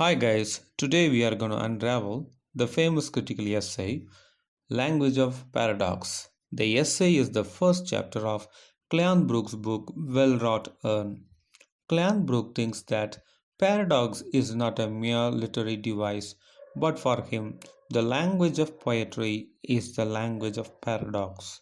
Hi guys, today we are going to unravel the famous critical essay, Language of Paradox. The essay is the first chapter of Cleanth book, Well Wrought Urn. Cleanth thinks that paradox is not a mere literary device, but for him, the language of poetry is the language of paradox.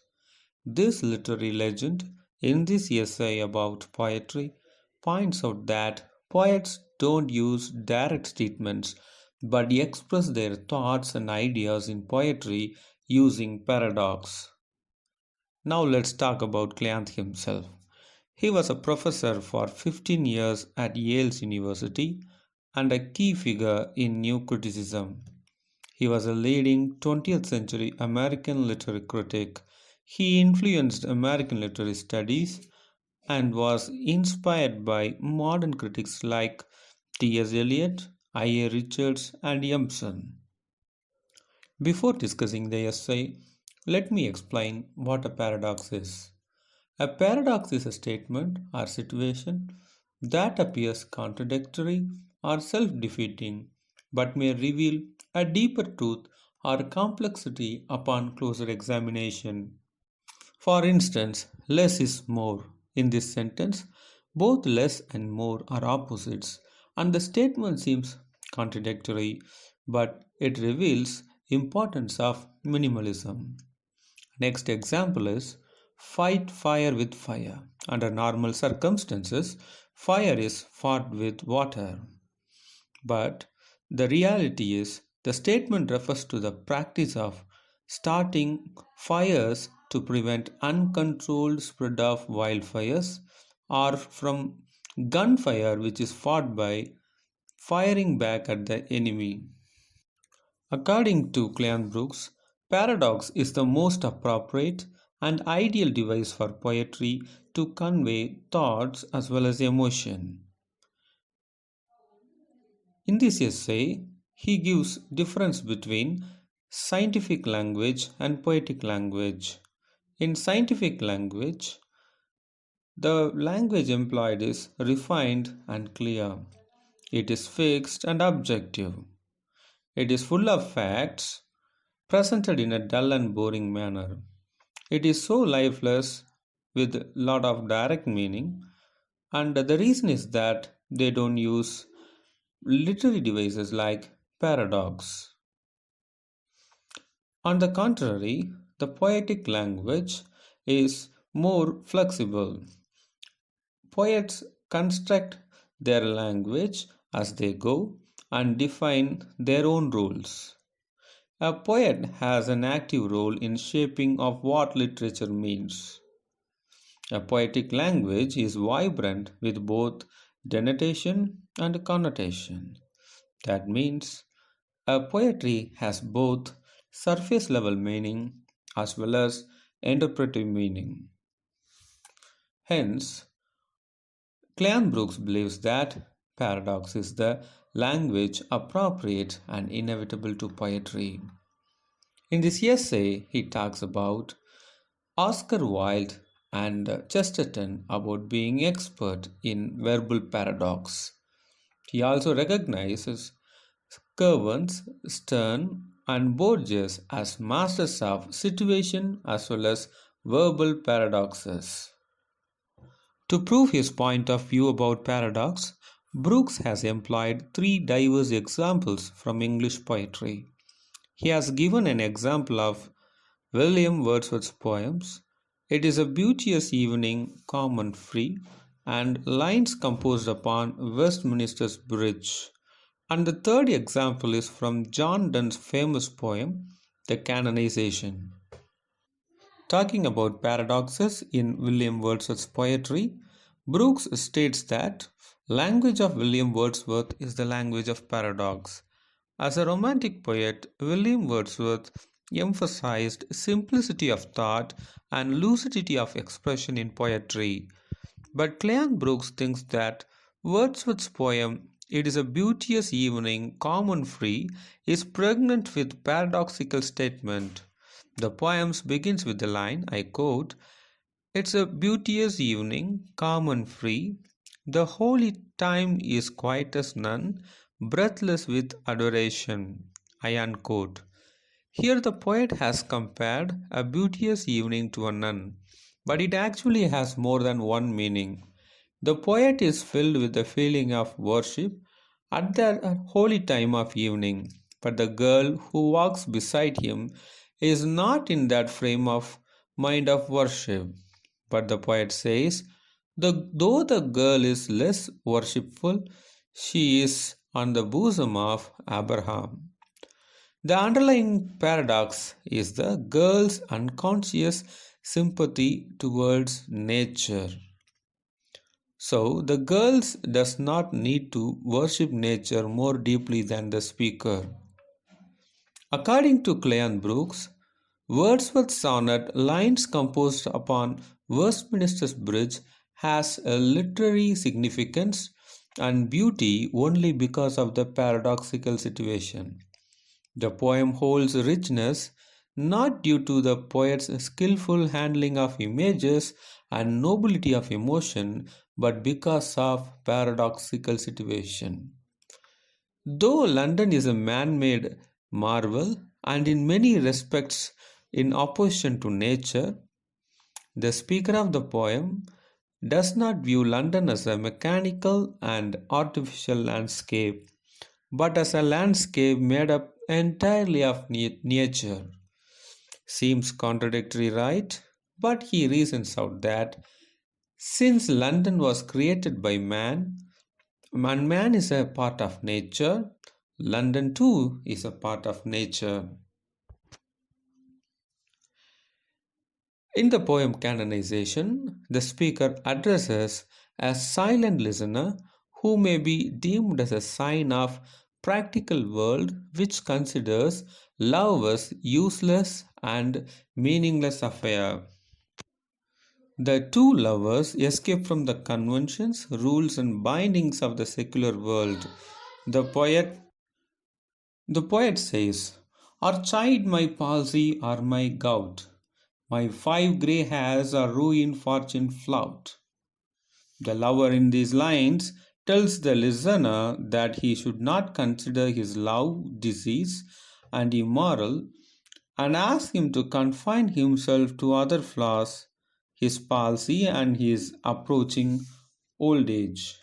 This literary legend in this essay about poetry points out that poets don't use direct statements but express their thoughts and ideas in poetry using paradox. Now let's talk about Cleanth himself. He was a professor for 15 years at Yale University and a key figure in New Criticism. He was a leading 20th century American literary critic. He influenced American literary studies and was inspired by modern critics like T.S. Eliot, I.A. Richards, and Emerson. Before discussing the essay, let me explain what a paradox is. A paradox is a statement or situation that appears contradictory or self defeating but may reveal a deeper truth or complexity upon closer examination. For instance, less is more. In this sentence, both less and more are opposites, and the statement seems contradictory, but it reveals importance of minimalism. Next example is fight fire with fire. Under normal circumstances, fire is fought with water. But the reality is, the statement refers to the practice of starting fires to prevent uncontrolled spread of wildfires or from gunfire which is fought by firing back at the enemy. According to Cleanth, paradox is the most appropriate and ideal device for poetry to convey thoughts as well as emotion. In this essay, he gives difference between scientific language and poetic language. In scientific language, the language employed is refined and clear. It is fixed and objective. It is full of facts presented in a dull and boring manner. It is so lifeless with a lot of direct meaning, and the reason is that they don't use literary devices like paradox. On the contrary, the poetic language is more flexible. Poets construct their language as they go and define their own rules. A poet has an active role in shaping of what literature means. A poetic language is vibrant with both denotation and connotation. That means a poetry has both surface level meaning as well as interpretive meaning. Hence, Cleanth believes that paradox is the language appropriate and inevitable to poetry. In this essay, he talks about Oscar Wilde and Chesterton about being expert in verbal paradox. He also recognizes Curvens, Stern, and Borges as masters of situation as well as verbal paradoxes. To prove his point of view about paradox, Brooks has employed three diverse examples from English poetry. He has given an example of William Wordsworth's poems. It is a beauteous evening, calm and free, and lines composed upon Westminster's Bridge. And the third example is from John Donne's famous poem, The Canonization. Talking about paradoxes in William Wordsworth's poetry, Brooks states that language of William Wordsworth is the language of paradox. As a romantic poet, William Wordsworth emphasized simplicity of thought and lucidity of expression in poetry. But Cleanth Brooks thinks that Wordsworth's poem It is a beauteous evening, calm and free, is pregnant with paradoxical statement. The poem begins with the line, I quote, It's a beauteous evening, calm and free. The holy time is quiet as none, breathless with adoration. I unquote. Here the poet has compared a beauteous evening to a nun, but it actually has more than one meaning. The poet is filled with the feeling of worship at the holy time of evening, but the girl who walks beside him is not in that frame of mind of worship. But the poet says, though the girl is less worshipful, she is on the bosom of Abraham. The underlying paradox is the girl's unconscious sympathy towards nature. So the girl does not need to worship nature more deeply than the speaker. According to Cleanth Brooks, Wordsworth's sonnet lines composed upon Westminster's Bridge has a literary significance and beauty only because of the paradoxical situation. The poem holds richness not due to the poet's skillful handling of images and nobility of emotion, but because of paradoxical situation. Though London is a man-made marvel and in many respects in opposition to nature, the speaker of the poem does not view London as a mechanical and artificial landscape, but as a landscape made up entirely of nature. Seems contradictory, right? But he reasons out that since London was created by man, and man is a part of nature, London too is a part of nature. In the poem Canonization, the speaker addresses a silent listener who may be deemed as a sign of practical world which considers love as useless and meaningless affair. The two lovers escape from the conventions, rules, and bindings of the secular world. The poet the poet says, or chide my palsy or my gout, my 5 grey hairs or ruin fortune flout. The lover in these lines tells the listener that he should not consider his love disease and immoral and asks him to confine himself to other flaws, his palsy and his approaching old age.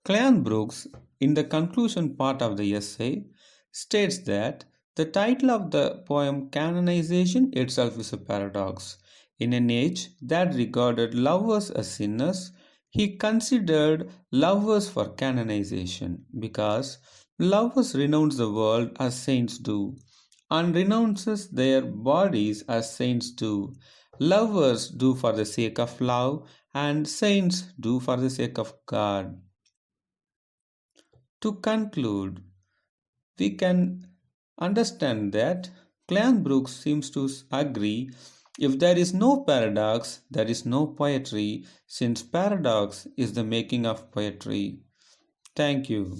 Cleanth Brooks, in the conclusion part of the essay, states that the title of the poem Canonization itself is a paradox. In an age that regarded lovers as sinners, he considered lovers for canonization because lovers renounce the world as saints do and renounces their bodies as saints do. Lovers do for the sake of love and saints do for the sake of God. To conclude, we can understand that Cleanth Brooks seems to agree if there is no paradox, there is no poetry, since paradox is the making of poetry. Thank you.